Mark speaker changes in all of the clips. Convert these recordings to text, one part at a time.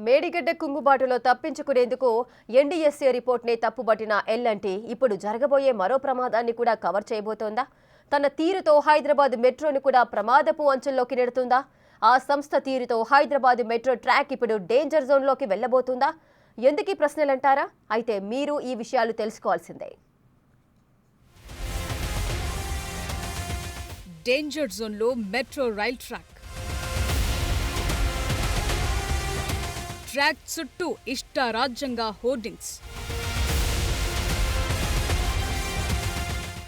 Speaker 1: Medigadda కుంగుబాటులో తప్పించుకునేందుకు NDSA రిపోర్ట్ని తప్పుబట్టిన ఎల్&టీ ఇప్పుడు జరగబోయే మరో ప్రమాదాన్ని కూడా కవర్ చేయబోతోందా? తన తీరుతో హైదరాబాద్ మెట్రోను కూడా ప్రమాదపు అంచుల్లోకి నెడుతుందా? ఆ సంస్థ తీరుతో హైదరాబాద్ మెట్రో ట్రాక్ ఇప్పుడు డేంజర్ జోన్లోకి వెళ్లబోతుందా? ఎందుకీ ప్రశ్నలంటారా? అయితే మీరు ఈ విషయాలు తెలుసుకోవాల్సిందే.
Speaker 2: డేంజర్ జోన్లో మెట్రో రైల్ ట్రాక్. ట్రాక్ చుట్టూ ఇష్టారాజ్యంగా హోర్డింగ్స్.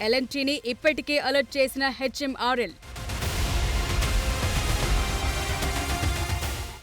Speaker 2: ఎల్&టీని ఇప్పటికే అలర్ట్ చేసిన హెచ్ఎంఆర్ఎల్.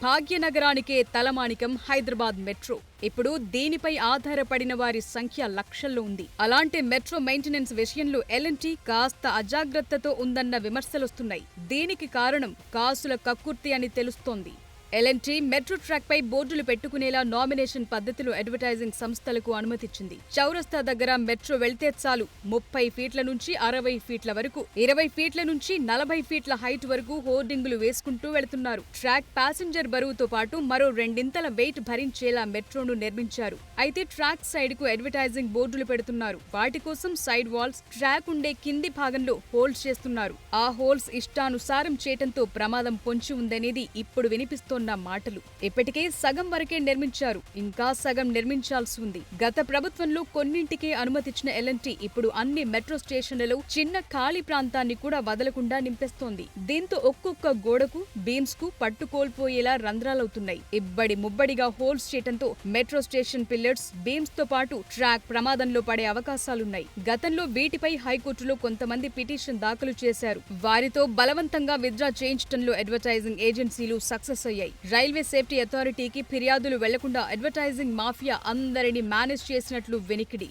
Speaker 2: భాగ్యనగరానికే తలమానికం హైదరాబాద్ మెట్రో. ఇప్పుడు దీనిపై ఆధారపడిన వారి సంఖ్య లక్షల్లో ఉంది. అలాంటి మెట్రో మెయింటెనెన్స్ విషయంలో ఎల్&టీ కాస్త అజాగ్రత్తతో ఉందన్న విమర్శలొస్తున్నాయి. దీనికి కారణం కాసుల కక్కుర్తి అని తెలుస్తోంది. ఎల్&టీ మెట్రో ట్రాక్ పై బోర్డులు పెట్టుకునేలా నామినేషన్ పద్ధతిలో అడ్వర్టైజింగ్ సంస్థలకు అనుమతిచ్చింది. చౌరస్తా దగ్గర మెట్రో వెళ్తే చాలు 30 ఫీట్ల నుంచి 60 ఫీట్ల వరకు, 20 ఫీట్ల నుంచి 40 ఫీట్ల హైట్ వరకు హోర్డింగులు వేసుకుంటూ వెళుతున్నారు. ట్రాక్ ప్యాసింజర్ బరువుతో పాటు మరో రెండింతల వెయిట్ భరించేలా మెట్రోను నిర్మించారు. అయితే ట్రాక్ సైడ్ కు అడ్వర్టైజింగ్ బోర్డులు పెడుతున్నారు. వాటి కోసం సైడ్ వాల్స్, ట్రాక్ ఉండే కింది భాగంలో హోల్స్ చేస్తున్నారు. ఆ హోల్స్ ఇష్టానుసారం చేయటంతో ప్రమాదం పొంచి ఉందనేది ఇప్పుడు వినిపిస్తోంది మాటలు. ఇప్పటికే సగం వరకే నిర్మించారు, ఇంకా సగం నిర్మించాల్సి ఉంది. గత ప్రభుత్వంలో కొన్నింటికే అనుమతిచ్చిన ఎల్&టీ ఇప్పుడు అన్ని మెట్రో స్టేషన్లలో చిన్న ఖాళీ ప్రాంతాన్ని కూడా వదలకుండా నింపేస్తోంది. దీంతో ఒక్కొక్క గోడకు, బీమ్స్ కు పట్టుకోల్పోయేలా రంధ్రాలవుతున్నాయి. ఇబ్బడి ముబ్బడిగా హోల్స్ చేయటంతో మెట్రో స్టేషన్ పిల్లర్స్, బీమ్స్ తో పాటు ట్రాక్ ప్రమాదంలో పడే అవకాశాలున్నాయి. గతంలో వీటిపై హైకోర్టులో కొంతమంది పిటిషన్ దాఖలు చేశారు. వారితో బలవంతంగా విత్డ్రా చేయించడంలో అడ్వర్టైజింగ్ ఏజెన్సీలు సక్సెస్ అయ్యాయి. రైల్వే సేఫ్టీ అథారిటీకి ఫిర్యాదులు వెళ్లకుండా అడ్వర్టైజింగ్ మాఫియా అందరినీ మేనేజ్ చేసినట్లు వినికిడి.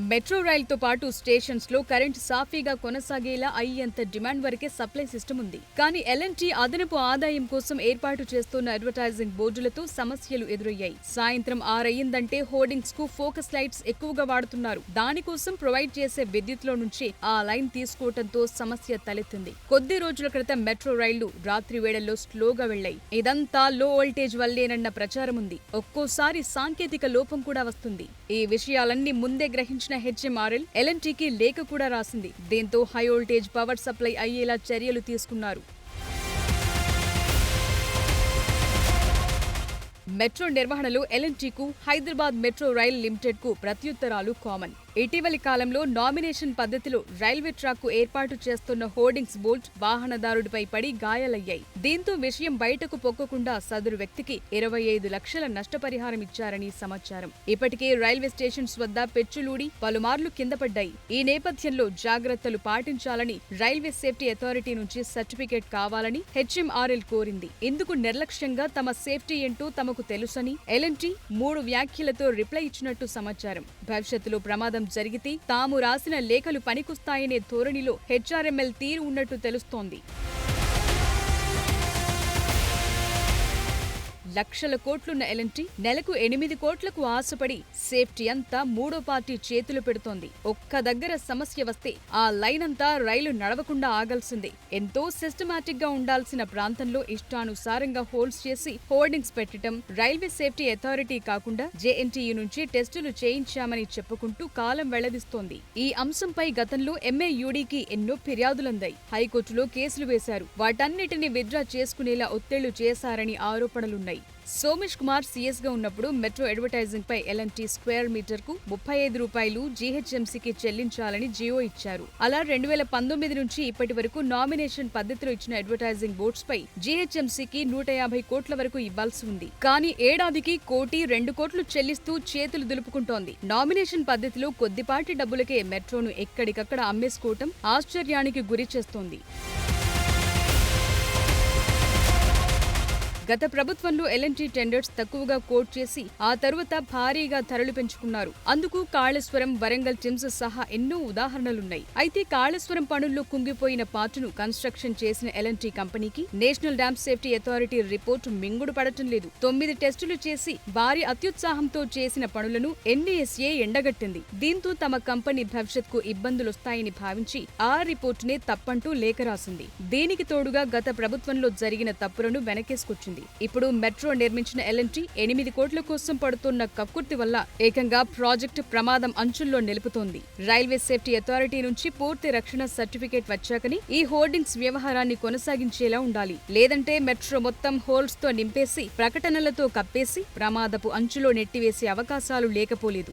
Speaker 2: మెట్రో రైల్తో పాటు స్టేషన్స్ లో కరెంట్ సాఫీగా కొనసాగేలా అయ్యేంత డిమాండ్ వరకే సప్లై సిస్టమ్ ఉంది. కానీ ఎల్&టీ అదనపు ఆదాయం కోసం ఏర్పాటు చేస్తున్న అడ్వర్టైజింగ్ బోర్డులతో సమస్యలు ఎదురయ్యాయి. సాయంత్రం 6 అయ్యిందంటే హోర్డింగ్స్ కు ఫోకస్ లైట్స్ ఎక్కువగా వాడుతున్నారు. దానికోసం ప్రొవైడ్ చేసే విద్యుత్ లో నుంచి ఆ లైన్ తీసుకోవడంతో సమస్య తలెత్తింది. కొద్ది రోజుల క్రితం మెట్రో రైళ్లు రాత్రి వేళల్లో స్లోగా వెళ్లాయి. ఇదంతా లో వోల్టేజ్ వల్లేనన్న ప్రచారం ఉంది. ఒక్కోసారి సాంకేతిక లోపం కూడా వస్తుంది. ఈ విషయాలన్నీ ముందే గ్రహించిన హెచ్ఎంఆర్ఎల్ ఎల్&టీకి లేఖ కూడా రాసింది. దీంతో హై వోల్టేజ్ పవర్ సప్లై అయ్యేలా చర్యలు తీసుకున్నారు. మెట్రో నిర్వహణలో ఎల్&టీకు, హైదరాబాద్ మెట్రో రైల్ లిమిటెడ్ కు ప్రత్యుత్తరాలు కామన్. ఇటీవలి కాలంలో నామినేషన్ పద్ధతిలో రైల్వే ట్రాక్ కు ఏర్పాటు చేస్తున్న హోర్డింగ్స్ బోల్ట్ వాహనదారుడిపై పడి గాయాలయ్యాయి. దీంతో విషయం బయటకు పొక్కకుండా సదరు వ్యక్తికి 25 లక్షల నష్టపరిహారం ఇచ్చారని సమాచారం. ఇప్పటికే రైల్వే స్టేషన్స్ వద్ద పెచ్చులూడి పలుమార్లు కిందపడ్డాయి. ఈ నేపథ్యంలో జాగ్రత్తలు పాటించాలని రైల్వే సేఫ్టీ అథారిటీ నుంచి సర్టిఫికేట్ కావాలని హెచ్ఎంఆర్ఎల్ కోరింది. ఇందుకు నిర్లక్ష్యంగా తమ సేఫ్టీ ఏంటో తమకు తెలుసని ఎల్&టీ 3 వ్యాఖ్యలతో రిప్లై ఇచ్చినట్టు సమాచారం. భవిష్యత్తులో ప్రమాదం జరిగితే తాము రాసిన లేఖలు పనికొస్తాయనే ధోరణిలో హెచ్ఆర్ఎంఎల్ తీరు ఉన్నట్టు తెలుస్తోంది. లక్షల కోట్లున్న ఎల్&టీ నెలకు 8 కోట్లకు ఆశపడి సేఫ్టీ అంతా మూడో పార్టీ చేతులు పెడుతోంది. ఒక్క దగ్గర సమస్య వస్తే ఆ లైన్ అంతా రైలు నడవకుండా ఆగాల్సిందే. ఎంతో సిస్టమాటిక్ గా ఉండాల్సిన ప్రాంతంలో ఇష్టానుసారంగా హోల్డ్స్ చేసి హోర్డింగ్స్ పెట్టడం రైల్వే సేఫ్టీ అథారిటీ కాకుండా జేఎన్టీయూ నుంచి టెస్టులు చేయించామని చెప్పుకుంటూ కాలం వెళ్లదీస్తోంది. ఈ అంశంపై గతంలో ఎంఏయూడీకి ఎన్నో ఫిర్యాదులందాయి. హైకోర్టులో కేసులు వేశారు. వాటన్నిటిని విత్డ్రా చేసుకునేలా ఒత్తిళ్లు చేశారని ఆరోపణలున్నాయి. సోమేష్ కుమార్ సీఎస్ గా ఉన్నప్పుడు మెట్రో అడ్వర్టైజింగ్ పై ఎల్&టీ స్క్వేర్ మీటర్ కు 35 రూపాయలు జీహెచ్ఎంసీకి చెల్లించాలని జియో ఇచ్చారు. అలా 2019 నుంచి ఇప్పటి వరకు నామినేషన్ పద్ధతిలో ఇచ్చిన అడ్వర్టైజింగ్ బోర్డ్స్ పై జీహెచ్ఎంసీకి 150 కోట్ల వరకు ఇవ్వాల్సి ఉంది. కానీ ఏడాదికి 1 కోటి 2 కోట్లు చెల్లిస్తూ చేతులు దులుపుకుంటోంది. నామినేషన్ పద్ధతిలో కొద్దిపాటి డబ్బులకే మెట్రోను ఎక్కడికక్కడ అమ్మేసుకోవటం ఆశ్చర్యానికి గురి చేస్తోంది. గత ప్రభుత్వంలో ఎల్ఎన్టీ టెండర్స్ తక్కువగా కోట్ చేసి ఆ తరువాత భారీగా ధరలు పెంచుకున్నారు. అందుకు కాళేశ్వరం, వరంగల్ టిమ్స్ సహా ఎన్నో ఉదాహరణలున్నాయి. అయితే కాళేశ్వరం పనుల్లో కుంగిపోయిన పార్టును కన్స్ట్రక్షన్ చేసిన ఎల్ఎన్టీ కంపెనీకి national dam safety authority report మింగుడు పడటం లేదు. 9 టెస్టులు చేసి భారీ అత్యుత్సాహంతో చేసిన పనులను ఎన్డీఎస్ఏ ఎండగట్టింది. దీంతో తమ కంపెనీ భవిష్యత్కు ఇబ్బందులొస్తాయని భావించి ఆ రిపోర్టునే తప్పంటూ లేఖ రాసింది. దీనికి తోడుగా గత ప్రభుత్వంలో జరిగిన తప్పులను వెనకేసుకొచ్చింది. ఇప్పుడు మెట్రో నిర్మించిన ఎల్ఎన్టీ 8 కోట్ల కోసం పడుతున్న కక్కుర్తి వల్ల ఏకంగా ప్రాజెక్టు ప్రమాదం అంచుల్లో నిలుపుతోంది. రైల్వే సేఫ్టీ అథారిటీ నుంచి పూర్తి రక్షణ సర్టిఫికేట్ వచ్చాకని ఈ హోర్డింగ్స్ వ్యవహారాన్ని కొనసాగించేలా ఉండాలి. లేదంటే మెట్రో మొత్తం హోల్స్ తో నింపేసి ప్రకటనలతో కప్పేసి ప్రమాదపు అంచులో నెట్టివేసే అవకాశాలు లేకపోలేదు.